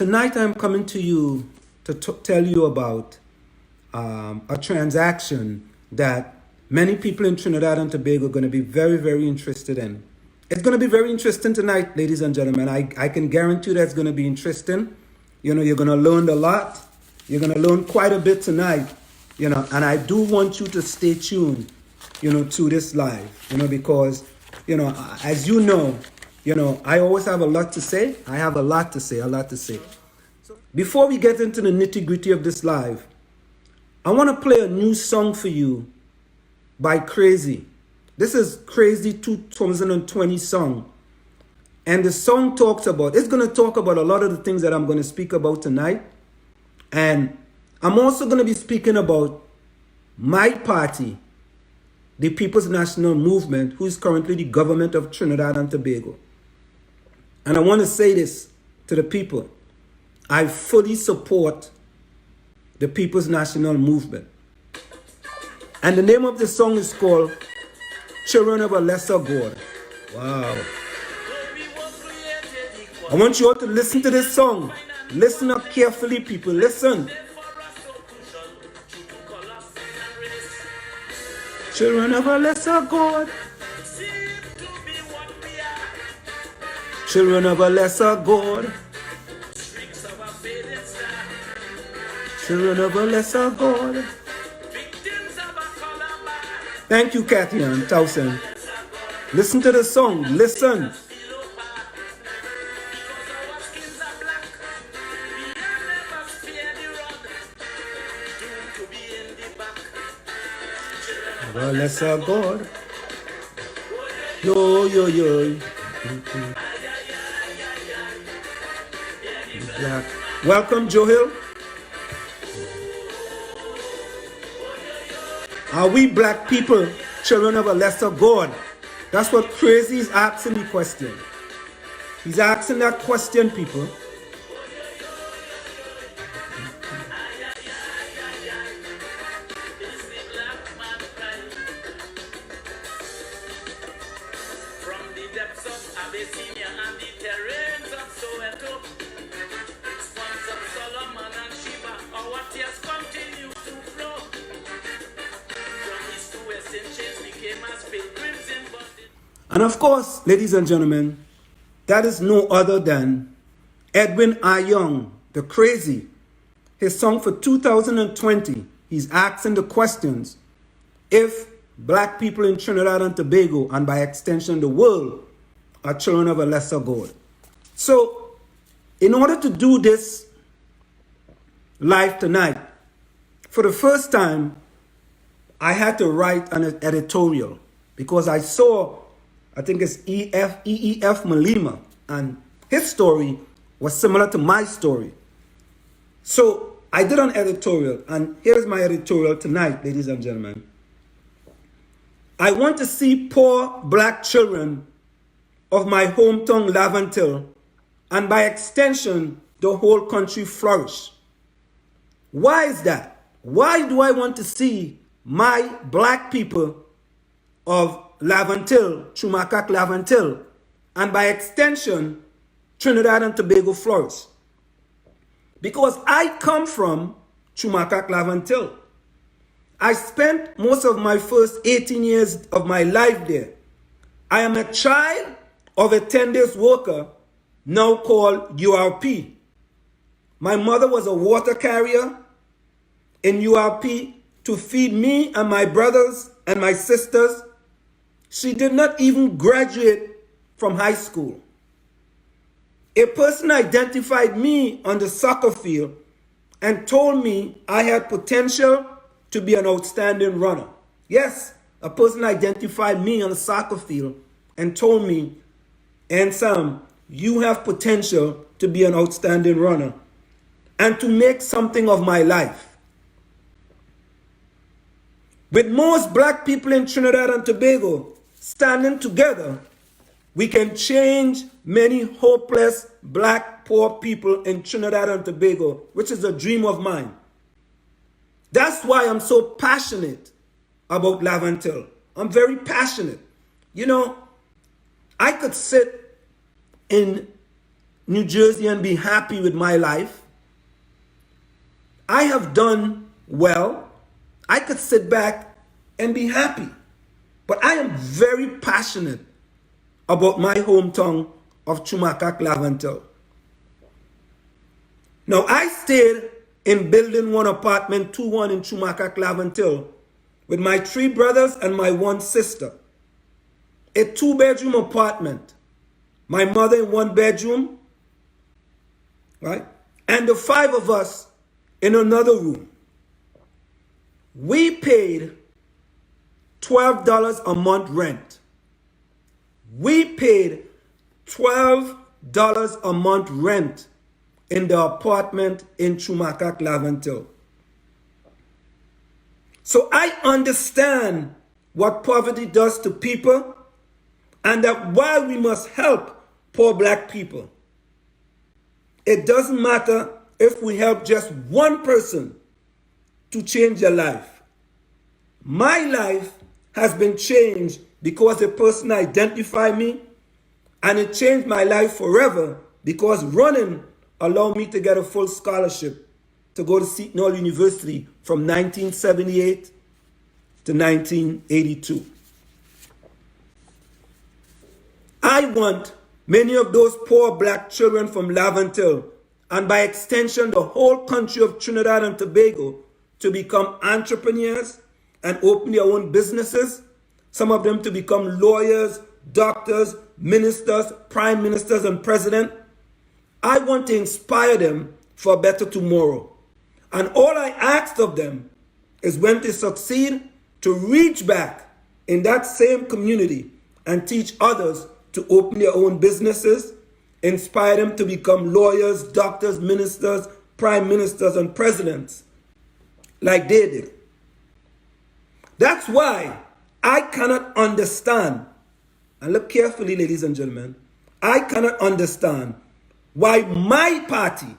Tonight I'm coming to you to tell you about a transaction that many people in Trinidad and Tobago are going to be very, very interested in. It's going to be very interesting tonight, ladies and gentlemen. I can guarantee you that's going to be interesting. You know, you're going to learn a lot. You're going to learn quite a bit tonight, you know, and I do want you to stay tuned, you know, to this live, you know, because, you know, as you know, I always have a lot to say. I have a lot to say. Before we get into the nitty-gritty of this live, I want to play a new song for you by Crazy. This is Crazy 2020 song. And the song it's going to talk about a lot of the things that I'm going to speak about tonight. And I'm also going to be speaking about my party, the People's National Movement, who is currently the government of Trinidad and Tobago. And I want to say this to the people. I fully support the People's National Movement. And the name of the song is called Children of a Lesser God. Wow. I want you all to listen to this song. Listen up carefully, people. Listen. Children of a lesser God. Children of a lesser God. Children of a lesser God. Thank you, Kathy Ann Towson. Listen to the song. Listen. Of a lesser God. Yo, yo, yo. Black. Welcome, Joe Hill. Are we black people children of a lesser God? That's what Crazy is asking the question. He's asking that question, people. And of course, ladies and gentlemen, that is no other than Edwin R. Young, the Crazy. His song for 2020, he's asking the questions if black people in Trinidad and Tobago, and by extension the world, are children of a lesser God. So, in order to do this live tonight, for the first time, I had to write an editorial because I saw, I think it's E.F. Malema, and his story was similar to my story. So I did an editorial, and here's my editorial tonight, ladies and gentlemen. I want to see poor black children of my hometown Laventille, and by extension, the whole country flourish. Why is that? Why do I want to see my black people of Laventille, Chumacac Laventille, and by extension, Trinidad and Tobago flourish? Because I come from Chumacac Laventille. I spent most of my first 18 years of my life there. I am a child of a 10-day worker, now called URP. My mother was a water carrier in URP to feed me and my brothers and my sisters. She did not even graduate from high school. A person identified me on the soccer field and told me I had potential to be an outstanding runner. Yes, a person identified me on the soccer field and told me, and Sam, you have potential to be an outstanding runner and to make something of my life. With most black people in Trinidad and Tobago standing together, we can change many hopeless black poor people in Trinidad and Tobago, which is a dream of mine. That's why I'm so passionate about Laventille. I'm very passionate. You know, I could sit in New Jersey and be happy with my life. I have done well. I could sit back and be happy. But I am very passionate about my hometown of Chumakak-Lavantil. Now, I stayed in building 1 apartment 21 in Chumakak-Lavantil with my 3 brothers and my 1 sister. A 2-bedroom apartment. My mother in 1 bedroom, right? And the 5 of us in another room. We paid $12 a month rent. We paid $12 a month rent in the apartment in Chumakak-Lavantil. So I understand what poverty does to people, and that while we must help poor black people, it doesn't matter if we help just one person to change their life. My life has been changed because a person identified me, and it changed my life forever because running allowed me to get a full scholarship to go to Seton Hall University from 1978 to 1982. I want many of those poor black children from Lavantil, and by extension the whole country of Trinidad and Tobago, to become entrepreneurs and open their own businesses. Some of them to become lawyers, doctors, ministers, prime ministers, and president. I want to inspire them for a better tomorrow. And all I asked of them is when they succeed to reach back in that same community and teach others to open their own businesses, inspire them to become lawyers, doctors, ministers, prime ministers, and presidents like they did. That's why I cannot understand, and look carefully, ladies and gentlemen, I cannot understand why my party,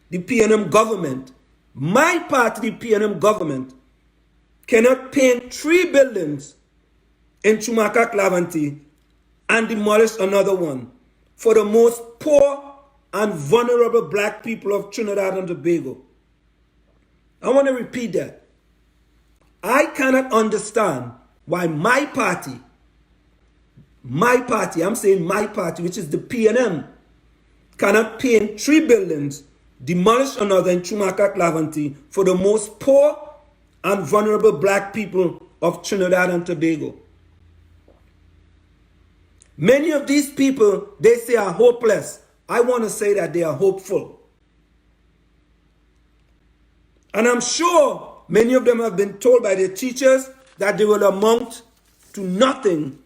the PNM government, my party, the PNM government, cannot paint 3 buildings in Chumakak-Lavantil and demolish another one for the most poor and vulnerable black people of Trinidad and Tobago. I want to repeat that. I cannot understand why my party, I'm saying my party, which is the PNM, cannot paint 3 buildings, demolish another in Chumakak-Lavantil for the most poor and vulnerable black people of Trinidad and Tobago. Many of these people, they say, are hopeless. I want to say that they are hopeful. And I'm sure many of them have been told by their teachers that they will amount to nothing,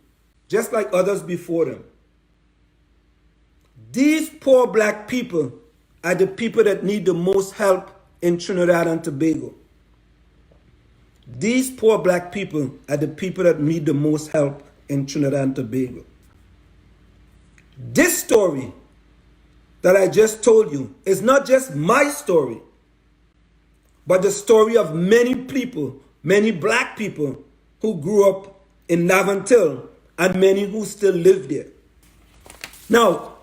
just like others before them. These poor black people are the people that need the most help in Trinidad and Tobago. These poor black people are the people that need the most help in Trinidad and Tobago. This story that I just told you is not just my story, but the story of many people, many black people who grew up in Lavantil and many who still live there. Now,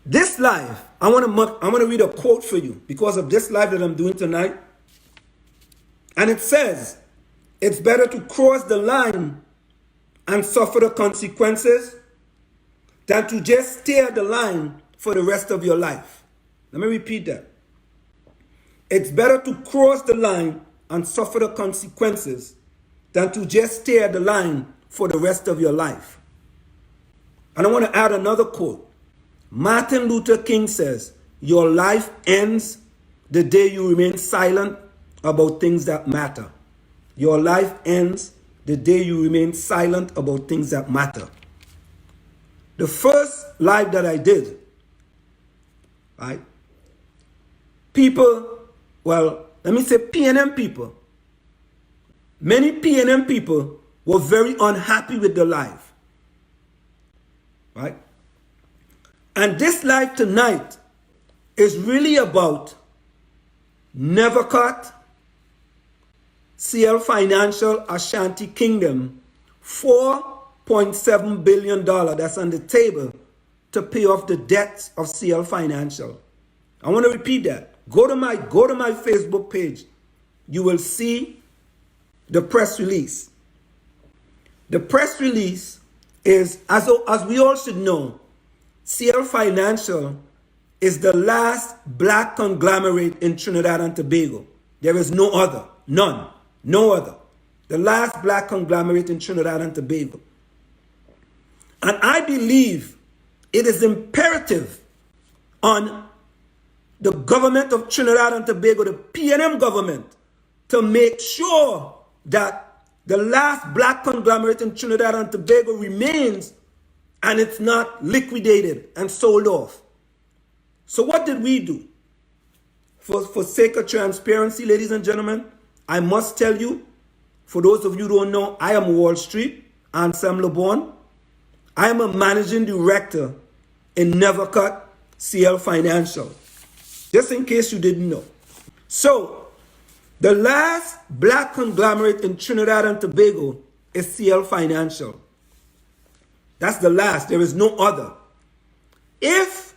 this live, I'm going to read a quote for you because of this live that I'm doing tonight. And it says, it's better to cross the line and suffer the consequences than to just stay at the line for the rest of your life. Let me repeat that. It's better to cross the line and suffer the consequences than to just stay at the line for the rest of your life. And I want to add another quote. Martin Luther King says, your life ends the day you remain silent about things that matter. Your life ends the day you remain silent about things that matter. The first live that I did, right? People, well, let me say PNM people. Many PNM people were very unhappy with the live, right? And this live tonight is really about NEVICOTT-CL Financial-Ashanti Kingdom, $4.7 billion that's on the table to pay off the debts of CL Financial. I want to repeat that. Go to my Facebook page. You will see the press release. The press release is, as we all should know, CL Financial is the last black conglomerate in Trinidad and Tobago. There is no other. None. No other. The last black conglomerate in Trinidad and Tobago. And I believe it is imperative on the government of Trinidad and Tobago, the PNM government, to make sure that the last black conglomerate in Trinidad and Tobago remains and it's not liquidated and sold off. So what did we do? For sake of transparency, ladies and gentlemen, I must tell you, for those of you who don't know, I am Wall Street, Ansem LeBon. I am a managing director in NEVICOTT-CL Financial. Just in case you didn't know. So, the last black conglomerate in Trinidad and Tobago is CL Financial. That's the last. There is no other. If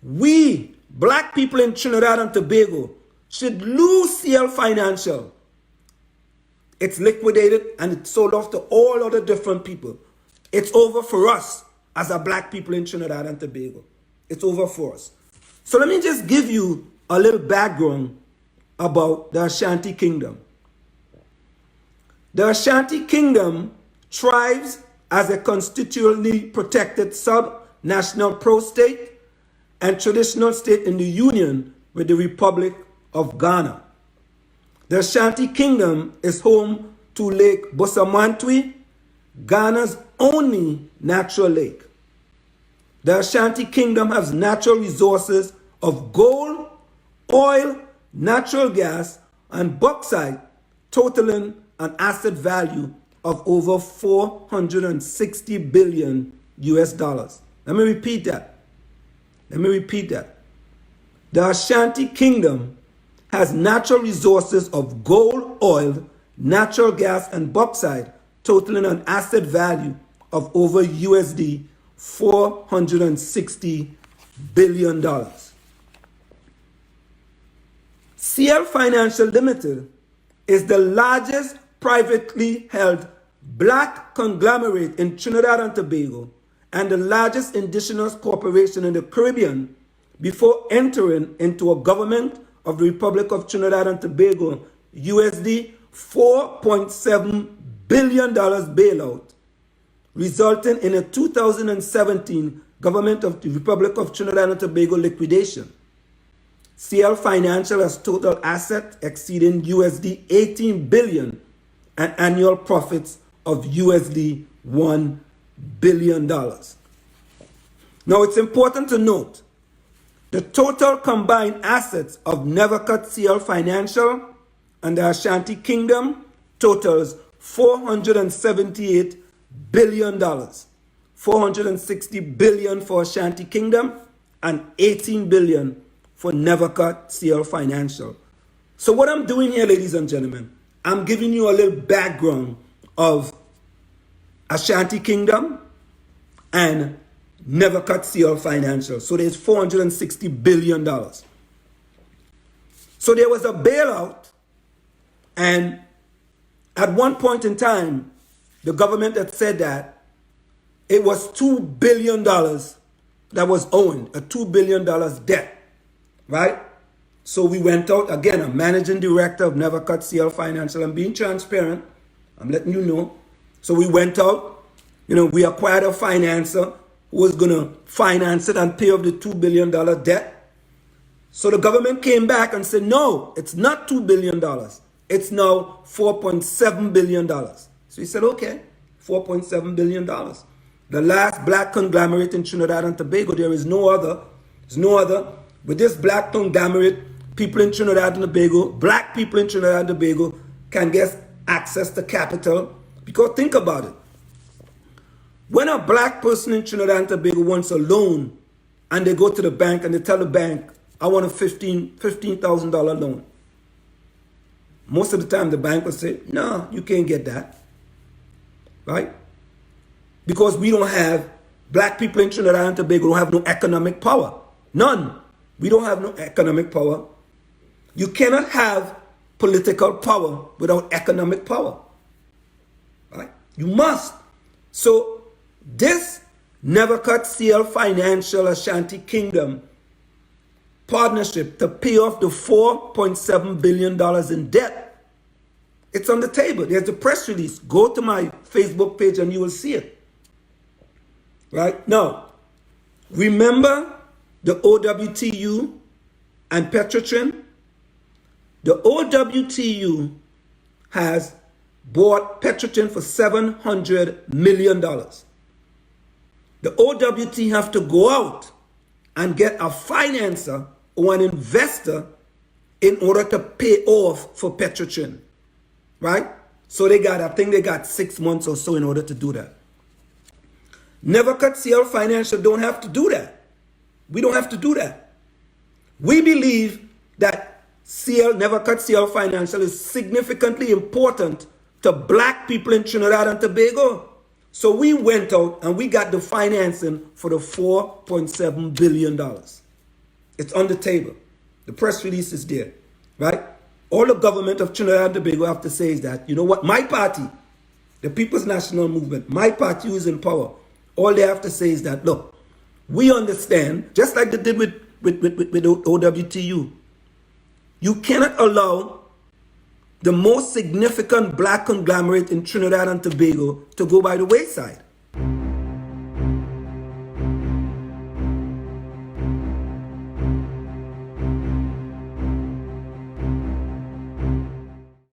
we, black people in Trinidad and Tobago, should lose CL Financial, it's liquidated and it's sold off to all other different people. It's over for us as a black people in Trinidad and Tobago. It's over for us. So let me just give you a little background about the Ashanti Kingdom. The Ashanti Kingdom thrives as a constitutionally protected sub-national pro-state and traditional state in the union with the Republic of Ghana. The Ashanti Kingdom is home to Lake Bosamantwi, Ghana's only natural lake. The Ashanti Kingdom has natural resources of gold, oil, natural gas, and bauxite, totaling an asset value of over 460 billion US dollars. Let me repeat that. The Ashanti Kingdom has natural resources of gold, oil, natural gas, and bauxite, totaling an asset value of over USD 460 billion dollars. CL Financial Limited is the largest privately held black conglomerate in Trinidad and Tobago and the largest indigenous corporation in the Caribbean before entering into a government of the Republic of Trinidad and Tobago USD $4.7 billion bailout, resulting in a 2017 government of the Republic of Trinidad and Tobago liquidation. CL Financial has total assets exceeding USD 18 billion and annual profits of USD $1 billion. Now it's important to note the total combined assets of NEVICOTT-CL Financial and the Ashanti Kingdom totals $478 billion. $460 billion for Ashanti Kingdom and $18 billion for NEVICOTT-CL Financial. So what I'm doing here, ladies and gentlemen, I'm giving you a little background of Ashanti Kingdom and NEVICOTT-CL Financial. So there's $460 billion. So there was a bailout, and at one point in time, the government had said that it was $2 billion that was owed, a $2 billion debt. Right? So we went out, again, I'm managing director of NEVICOTT-CL Financial. I'm being transparent. I'm letting you know. So we went out, we acquired a financer who was going to finance it and pay off the $2 billion debt. So the government came back and said, no, it's not $2 billion. It's now $4.7 billion. So he said, okay, $4.7 billion. The last black conglomerate in Trinidad and Tobago, there is no other. There's no other. With this black conglomerate, people in Trinidad and Tobago, black people in Trinidad and Tobago can get access to capital. Because think about it. When a black person in Trinidad and Tobago wants a loan and they go to the bank and they tell the bank, I want a $15,000 loan. Most of the time the bank will say, no, you can't get that. Right? Because we don't have black people in Trinidad and Tobago don't have no economic power. None. We don't have no economic power. You cannot have political power without economic power. Right? You must. So this NEVICOTT-CL Financial-Ashanti Kingdom partnership to pay off the $4.7 billion in debt, it's on the table. There's a press release. Go to my Facebook page and you will see it. Right? Now, remember the OWTU and Petrotrin? The OWTU has bought Petrotrin for $700 million. The OWT have to go out and get a financer or an investor in order to pay off for Petrotrin. Right? So I think they got 6 months or so in order to do that. NEVICOTT-CL Financial don't have to do that. We don't have to do that. We believe that NEVICOTT-CL Financial is significantly important to black people in Trinidad and Tobago. So we went out and we got the financing for the $4.7 billion. It's on the table. The press release is there, right? All the government of Trinidad and Tobago have to say is that, you know what, my party, the People's National Movement, my party who is in power, all they have to say is that, look, we understand, just like they did with OWTU, you cannot allow the most significant black conglomerate in Trinidad and Tobago to go by the wayside.